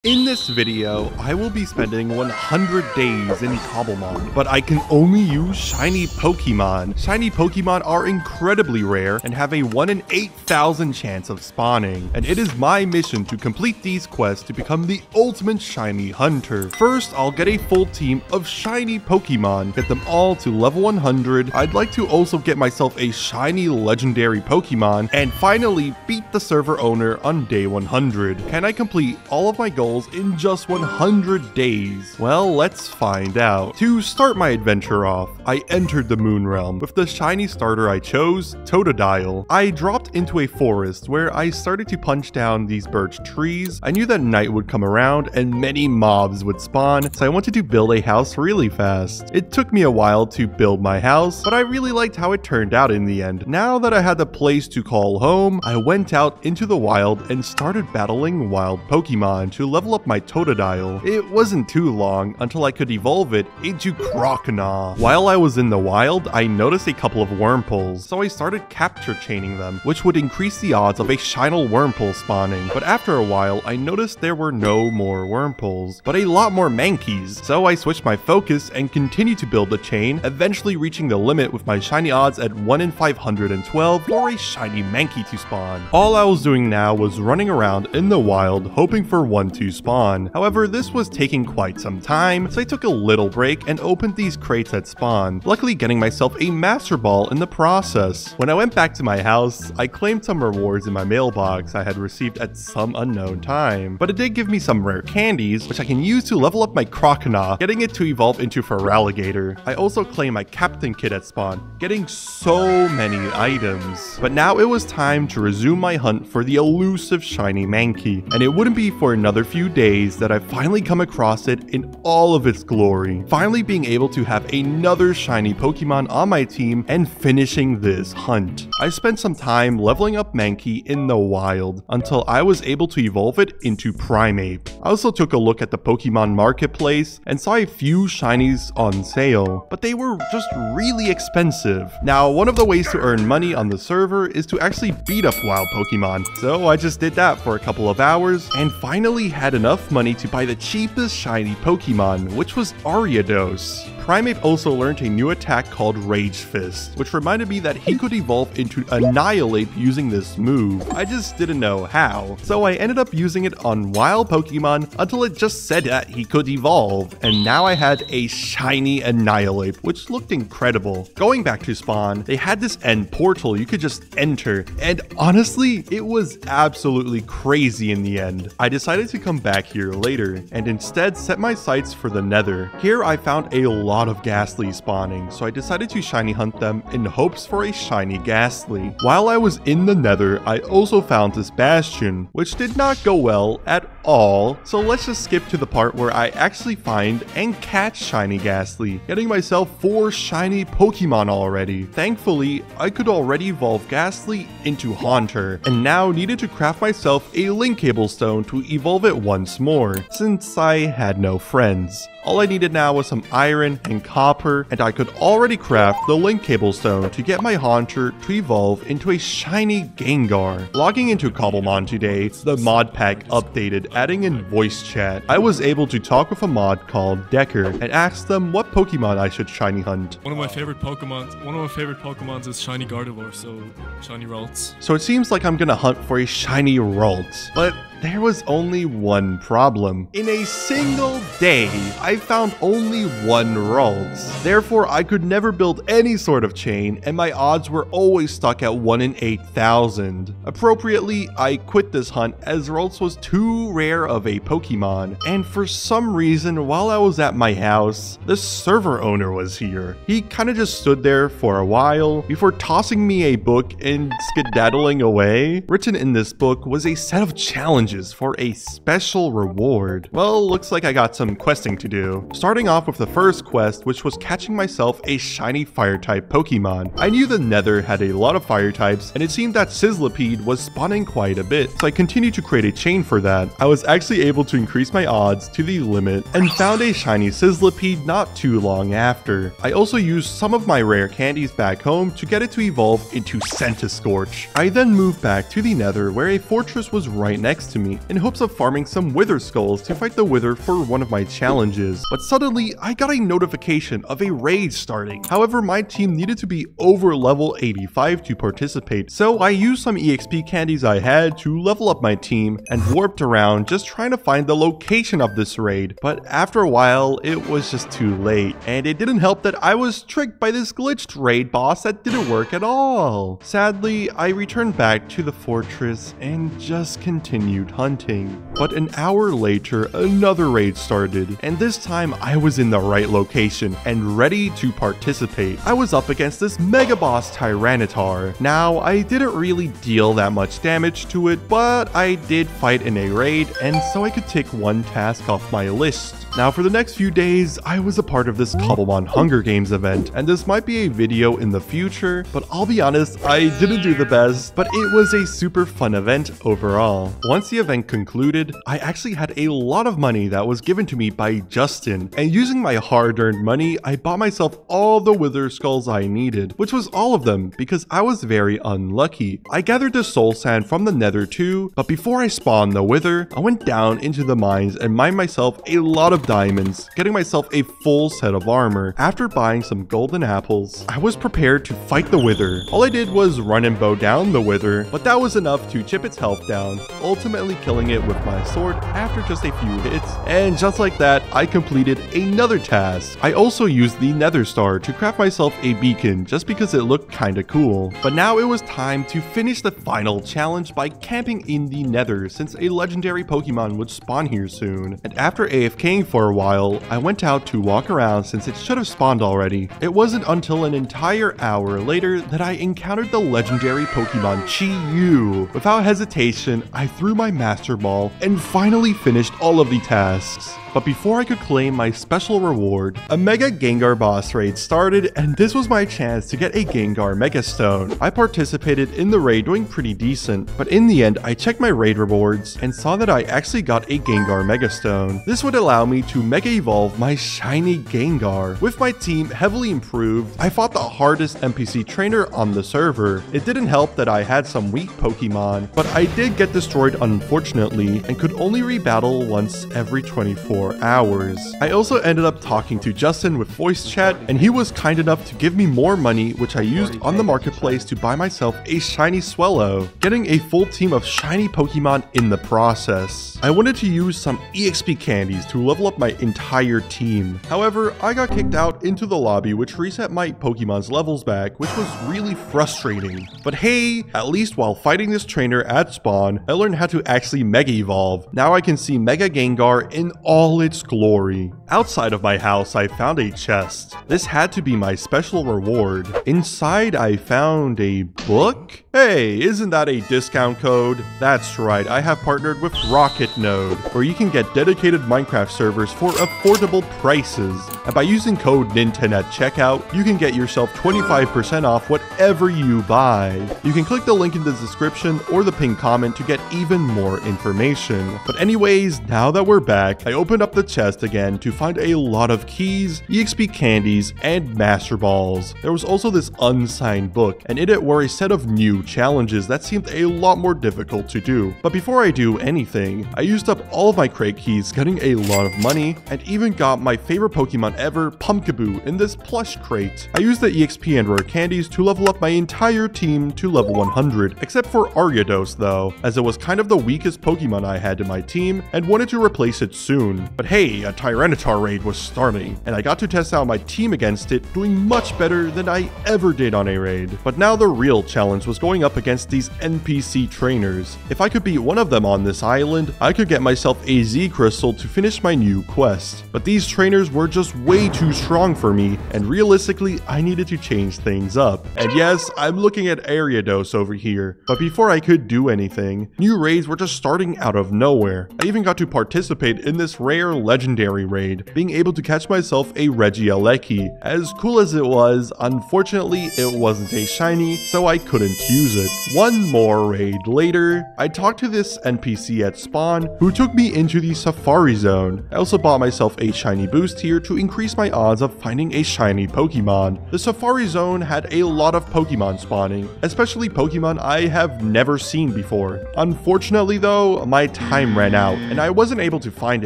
In this video, I will be spending 100 days in Cobblemon, but I can only use shiny Pokemon. Shiny Pokemon are incredibly rare and have a 1 in 8,000 chance of spawning, and it is my mission to complete these quests to become the ultimate shiny hunter. First, I'll get a full team of shiny Pokemon, get them all to level 100. I'd like to also get myself a shiny legendary Pokemon, and finally beat the server owner on day 100. Can I complete all of my goals in just 100 days? Well, let's find out. To start my adventure off, I entered the Moon Realm. With the shiny starter I chose, Totodile. I dropped into a forest where I started to punch down these birch trees. I knew that night would come around and many mobs would spawn, so I wanted to build a house really fast. It took me a while to build my house, but I really liked how it turned out in the end. Now that I had the place to call home, I went out into the wild and started battling wild Pokemon to level up my Totodile. It wasn't too long until I could evolve it into Croconaw. While I was in the wild, I noticed a couple of Wurmples, so I started capture chaining them, which would increase the odds of a Shinal Wurmple spawning. But after a while, I noticed there were no more Wurmples, but a lot more Mankeys, so I switched my focus and continued to build the chain, eventually reaching the limit with my shiny odds at 1 in 512 for a shiny Mankey to spawn. All I was doing now was running around in the wild, hoping for one to spawn. However, this was taking quite some time, so I took a little break and opened these crates at spawn, luckily getting myself a Master Ball in the process. When I went back to my house, I claimed some rewards in my mailbox I had received at some unknown time, but it did give me some rare candies, which I can use to level up my Croconaw, getting it to evolve into Feraligatr. I also claimed my Captain Kit at spawn, getting so many items. But now it was time to resume my hunt for the elusive shiny Mankey, and it wouldn't be for another few days that I finally come across it in all of its glory. Finally being able to have another shiny Pokemon on my team and finishing this hunt. I spent some time leveling up Mankey in the wild until I was able to evolve it into Primeape. I also took a look at the Pokemon marketplace and saw a few shinies on sale, but they were just really expensive. Now, one of the ways to earn money on the server is to actually beat up wild Pokemon, so I just did that for a couple of hours and finally had enough money to buy the cheapest shiny Pokemon, which was Ariados. Primeape also learned a new attack called Rage Fist, which reminded me that he could evolve into Annihilate using this move. I just didn't know how, so I ended up using it on wild Pokemon until it just said that he could evolve, and now I had a shiny Annihilate, which looked incredible. Going back to spawn, they had this end portal you could just enter, and honestly, it was absolutely crazy in the end. I decided to come back here later, and instead set my sights for the Nether. Here I found a lot of Ghastly spawning, so I decided to shiny hunt them in hopes for a shiny Ghastly. While I was in the Nether, I also found this Bastion, which did not go well at all, so let's just skip to the part where I actually find and catch shiny Ghastly, getting myself 4 shiny Pokemon already. Thankfully, I could already evolve Ghastly into Haunter, and now needed to craft myself a link cable stone to evolve it once more, since I had no friends. All I needed now was some iron and copper, and I could already craft the link cable stone to get my Haunter to evolve into a shiny Gengar. Logging into Cobblemon today, the mod pack updated, adding in voice chat. I was able to talk with a mod called Decker and ask them what Pokemon I should shiny hunt. One of my favorite Pokemons is shiny Gardevoir, so shiny Ralts. So it seems like I'm gonna hunt for a shiny Ralts, but there was only one problem. In a single day, I found only one Ralts. Therefore, I could never build any sort of chain, and my odds were always stuck at 1 in 8,000. Appropriately, I quit this hunt as Ralts was too rare of a Pokemon, and for some reason, while I was at my house, the server owner was here. He kinda just stood there for a while before tossing me a book and skedaddling away. Written in this book was a set of challenges for a special reward. Well, looks like I got some questing to do. Starting off with the first quest, which was catching myself a shiny fire-type Pokemon. I knew the Nether had a lot of fire types, and it seemed that Sizzlipede was spawning quite a bit, so I continued to create a chain for that. I was actually able to increase my odds to the limit, and found a shiny Sizzlipede not too long after. I also used some of my rare candies back home to get it to evolve into Centiskorch. I then moved back to the Nether, where a fortress was right next to to me in hopes of farming some wither skulls to fight the wither for one of my challenges. But suddenly, I got a notification of a raid starting. However, my team needed to be over level 85 to participate, so I used some EXP candies I had to level up my team and warped around just trying to find the location of this raid. But after a while, it was just too late, and it didn't help that I was tricked by this glitched raid boss that didn't work at all. Sadly, I returned back to the fortress and just continued hunting. But an hour later, another raid started, and this time I was in the right location and ready to participate. I was up against this mega boss Tyranitar. Now, I didn't really deal that much damage to it, but I did fight in a raid, and so I could tick one task off my list. Now, for the next few days, I was a part of this Cobblemon Hunger Games event, and this might be a video in the future, but I'll be honest, I didn't do the best, but it was a super fun event overall. Once the event concluded, I actually had a lot of money that was given to me by Justin, and using my hard-earned money, I bought myself all the wither skulls I needed, which was all of them, because I was very unlucky. I gathered the soul sand from the nether too, but before I spawned the wither, I went down into the mines and mined myself a lot of diamonds, getting myself a full set of armor. After buying some golden apples, I was prepared to fight the wither. All I did was run and bow down the wither, but that was enough to chip its health down, ultimately killing it with my sword after just a few hits. And just like that, I completed another task. I also used the nether star to craft myself a beacon just because it looked kinda cool. But now it was time to finish the final challenge by camping in the nether, since a legendary Pokemon would spawn here soon. And after AFKing for a while, I went out to walk around since it should have spawned already. It wasn't until an entire hour later that I encountered the legendary Pokemon Chi-Yu. Without hesitation, I threw my Master Ball and finally finished all of the tasks. But before I could claim my special reward, a Mega Gengar boss raid started, and this was my chance to get a Gengar Mega Stone. I participated in the raid doing pretty decent, but in the end I checked my raid rewards and saw that I actually got a Gengar Mega Stone. This would allow me to Mega Evolve my shiny Gengar. With my team heavily improved, I fought the hardest NPC trainer on the server. It didn't help that I had some weak Pokemon, but I did get destroyed unfortunately and could only rebattle once every 24 hours. I also ended up talking to Justin with voice chat, and he was kind enough to give me more money, which I used on the marketplace to buy myself a shiny Swellow, getting a full team of shiny Pokemon in the process. I wanted to use some EXP candies to level up my entire team. However, I got kicked out into the lobby, which reset my Pokemon's levels back, which was really frustrating. But hey, at least while fighting this trainer at spawn, I learned how to actually Mega Evolve. Now I can see Mega Gengar in all its glory. Outside of my house, I found a chest. This had to be my special reward. Inside, I found a book? Hey, isn't that a discount code? That's right, I have partnered with Rocket Node, where you can get dedicated Minecraft servers for affordable prices. And by using code NINTEN at checkout, you can get yourself 25% off whatever you buy. You can click the link in the description or the pinned comment to get even more information. But anyways, now that we're back, I opened up the chest again to find a lot of keys, EXP candies, and Master Balls. There was also this unsigned book, and in it were a set of new challenges that seemed a lot more difficult to do. But before I do anything, I used up all of my crate keys, getting a lot of money, and even got my favorite Pokemon ever, Pumpkaboo, in this plush crate. I used the EXP and rare candies to level up my entire team to level 100, except for Ariados though, as it was kind of the weakest Pokemon I had in my team and wanted to replace it soon. But hey, a Tyranitar raid was starting, and I got to test out my team against it, doing much better than I ever did on a raid. But now the real challenge was going up against these NPC trainers. If I could beat one of them on this island, I could get myself a Z Crystal to finish my new quest. But these trainers were just way too strong for me, and realistically, I needed to change things up. And yes, I'm looking at Ariados over here. But before I could do anything, new raids were just starting out of nowhere. I even got to participate in this rare legendary raid, being able to catch myself a Regieleki. As cool as it was, unfortunately, it wasn't a shiny, so I couldn't use it. One more raid later, I talked to this NPC at spawn who took me into the Safari Zone. I also bought myself a shiny boost here to increase my odds of finding a shiny Pokemon. The Safari Zone had a lot of Pokemon spawning, especially Pokemon I have never seen before. Unfortunately though, my time ran out and I wasn't able to find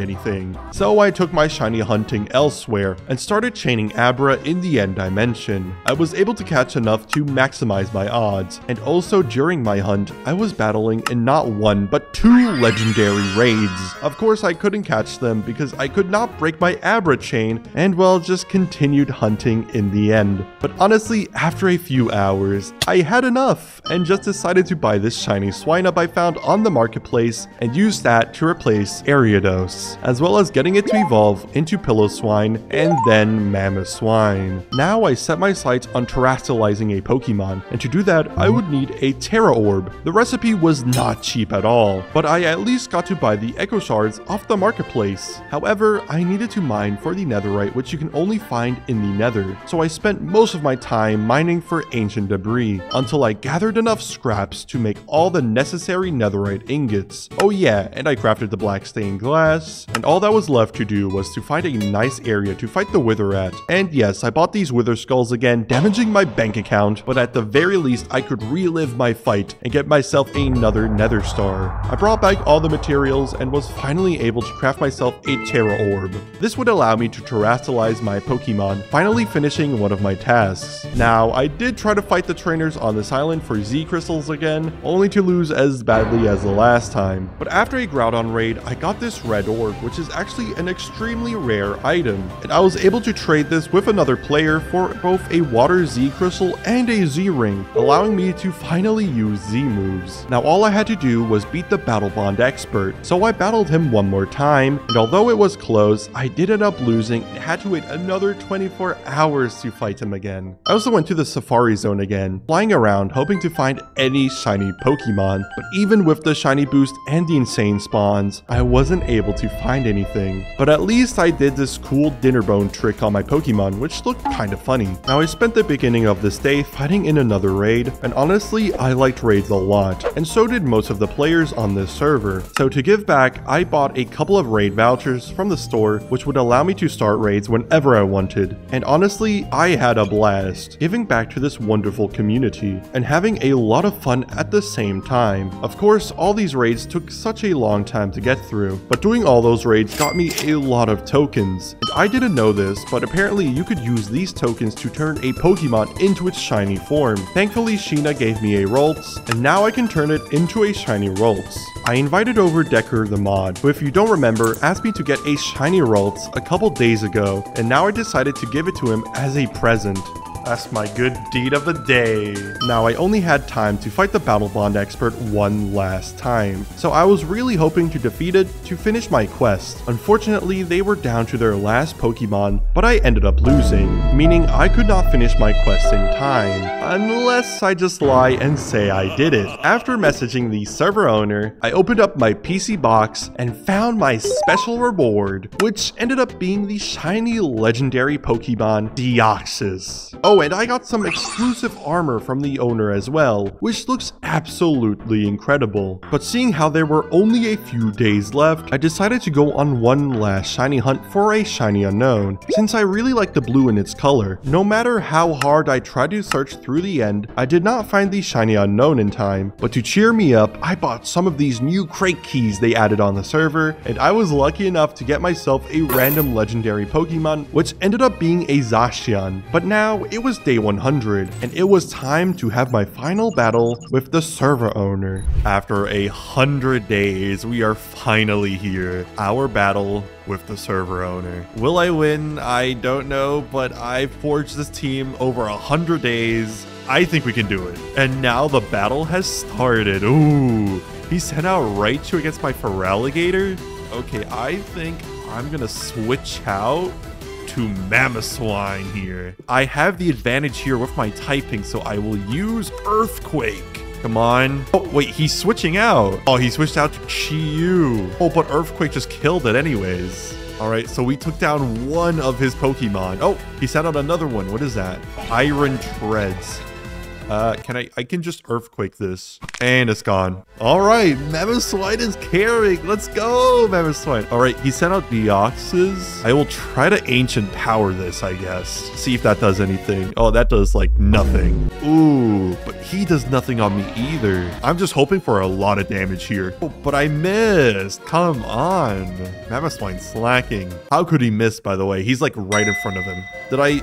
anything. So I took my shiny hunting elsewhere and started chaining Abra in the end dimension. I was able to catch enough to maximize my odds, and also during my hunt, I was battling in not one but 2 legendary raids. Of course, I couldn't catch them because I could not break my Abra chain, and well, just continued hunting in the end. But honestly, after a few hours, I had enough and just decided to buy this shiny Swinub I found on the marketplace and use that to replace Ariados, as well as getting it to evolve into Piloswine and then Mamoswine. Now I set my sights on terastallizing a Pokemon, and to do that, I would need a Terra Orb. The recipe was not cheap at all, but I at least got to buy the Echo Shards off the marketplace. However, I needed to mine for the netherite, which you can only find in the nether, so I spent most of my time mining for ancient debris, until I gathered enough scraps to make all the necessary netherite ingots. Oh yeah, and I crafted the black stained glass, and all that was left to do was to find a nice area to fight the Wither at. And yes, I bought these Wither Skulls again, damaging my bank account, but at the very least I could relive my fight and get myself another nether star. I brought back all the materials and was finally able to craft myself a Terra Orb. This would allow me to terastallize my Pokemon, finally finishing one of my tasks. Now, I did try to fight the trainers on this island for Z crystals again, only to lose as badly as the last time. But after a Groudon raid, I got this red orb, which is actually an extremely rare item, and I was able to trade this with another player for both a water Z crystal and a Z ring, allowing me to finally use Z moves. Now all I had to do was beat the Battle Bond expert, so I battled him one more time, and although it was close, I did end up losing and had to wait another 24 hours to fight him again. I also went to the Safari Zone again, flying around hoping to find any shiny Pokemon, but even with the shiny boost and the insane spawns, I wasn't able to find anything. But at least I did this cool dinner bone trick on my Pokemon, which looked kinda funny. Now I spent the beginning of this day fighting in another raid, and honestly I liked raids a lot, and so did most of the players on this server. So to give back, I bought a couple of raid vouchers from the store, which would allow me to start raids whenever I wanted. And honestly, I had a blast, giving back to this wonderful community, and having a lot of fun at the same time. Of course, all these raids took such a long time to get through, but doing all those raids got me a lot of tokens. And I didn't know this, but apparently you could use these tokens to turn a Pokemon into its shiny form. Thankfully, Sheena gave me a Ralts, and now I can turn it into a shiny Ralts. I invited over Decker the mod, who if you don't remember, asked me to get a shiny Ralts a couple days ago, and now I decided to give it to him as a present. That's my good deed of the day. Now, I only had time to fight the Battle Bond expert one last time, so I was really hoping to defeat it to finish my quest. Unfortunately, they were down to their last Pokemon, but I ended up losing, meaning I could not finish my quest in time, unless I just lie and say I did it. After messaging the server owner, I opened up my PC box and found my special reward, which ended up being the shiny legendary Pokemon Deoxys. Oh, and I got some exclusive armor from the owner as well, which looks absolutely incredible. But seeing how there were only a few days left, I decided to go on one last shiny hunt for a shiny unknown, since I really like the blue in its color. No matter how hard I tried to search through the end, I did not find the shiny unknown in time. But to cheer me up, I bought some of these new crate keys they added on the server, and I was lucky enough to get myself a random legendary Pokemon, which ended up being a Zacian. But now, it was day 100, and it was time to have my final battle with the server owner. After 100 days, we are finally here. Our battle with the server owner. Will I win? I don't know, but I forged this team over 100 days. I think we can do it. And now the battle has started. Ooh, he sent out Raichu against my Feraligatr? Okay, I think I'm gonna switch out to Mamoswine here. I have the advantage here with my typing, so I will use Earthquake. Come on. Oh, wait, he's switching out. Oh, he switched out to Chi-Yu. Oh, but Earthquake just killed it anyways. All right, so we took down one of his Pokemon. Oh, he sent out another one. What is that? Iron Treads. I can just earthquake this. And it's gone. All right, Mamoswine is carrying. Let's go, Mamoswine. All right, he sent out Deoxys. I will try to Ancient Power this, I guess. See if that does anything. Oh, that does, like, nothing. Ooh, but he does nothing on me either. I'm just hoping for a lot of damage here. Oh, but I missed. Come on. Mamoswine slacking. How could he miss, by the way? He's, like, right in front of him.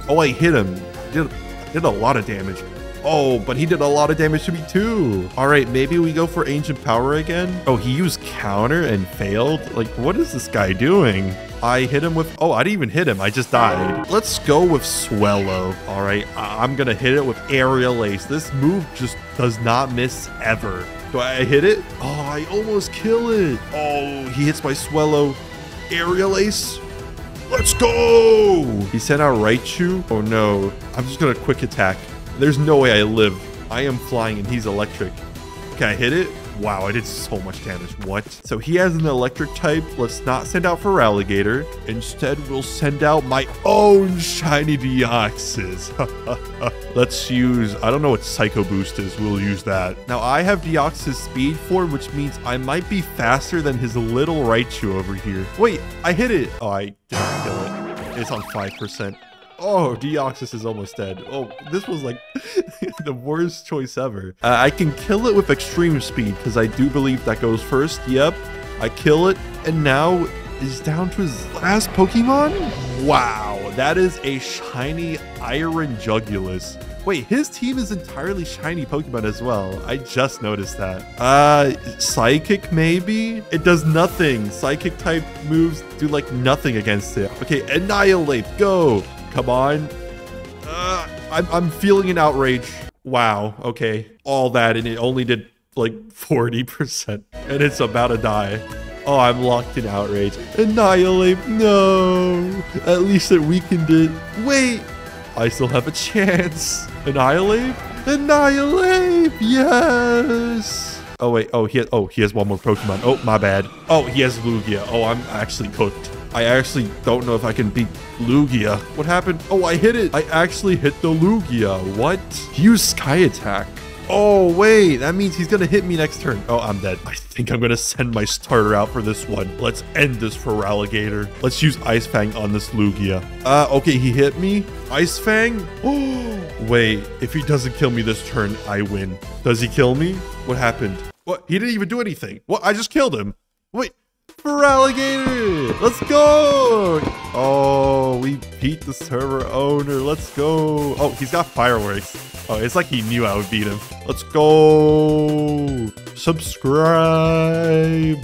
Oh, I hit him. Did a lot of damage. Oh, but he did a lot of damage to me too. All right, maybe we go for Ancient Power again. Oh, he used Counter and failed. Like, what is this guy doing? I hit him with... Oh, I didn't even hit him. I just died. Let's go with Swellow. All right, I'm going to hit it with Aerial Ace. This move just does not miss ever. Do I hit it? Oh, I almost kill it. Oh, he hits my Swellow. Aerial Ace. Let's go. He sent out Raichu. Oh, no. I'm just going to quick attack. There's no way I live. I am flying and he's electric. Can I hit it? Wow, I did so much damage. What? So he has an electric type. Let's not send out for Alligator. Instead, we'll send out my own shiny Deoxys. Let's use... I don't know what Psycho Boost is. We'll use that. Now, I have Deoxys Speed Form, which means I might be faster than his little Raichu over here. Wait, I hit it. Oh, I didn't kill it. It's on 5%. Oh, Deoxys is almost dead. Oh, this was like the worst choice ever. I can kill it with extreme speed because I do believe that goes first. Yep, I kill it. And now is down to his last Pokemon? Wow, that is a shiny Iron Jugulus. Wait, his team is entirely shiny Pokemon as well. I just noticed that. Psychic maybe? It does nothing. Psychic type moves do like nothing against it. Okay, Annihilate, go. Come on. I'm feeling an outrage. Wow. Okay. All that and it only did like 40% and it's about to die. Oh, I'm locked in outrage. Annihilate. No. At least it weakened it. Wait. I still have a chance. Annihilate. Annihilate. Yes. Oh, wait. Oh, he has one more Pokemon. Oh, my bad. Oh, he has Lugia. Oh, I'm actually cooked. I actually don't know if I can beat Lugia. What happened? Oh, I hit it. I actually hit the Lugia. What? He used Sky Attack. Oh, wait. That means he's going to hit me next turn. Oh, I'm dead. I think I'm going to send my starter out for this one. Let's end this for Alligator. Let's use Ice Fang on this Lugia. Okay, he hit me. Ice Fang? Oh, wait. If he doesn't kill me this turn, I win. Does he kill me? What happened? What? He didn't even do anything. What? I just killed him. Wait. For Alligator! Let's go! Oh, we beat the server owner. Let's go. Oh, he's got fireworks. Oh, it's like he knew I would beat him. Let's go. Subscribe.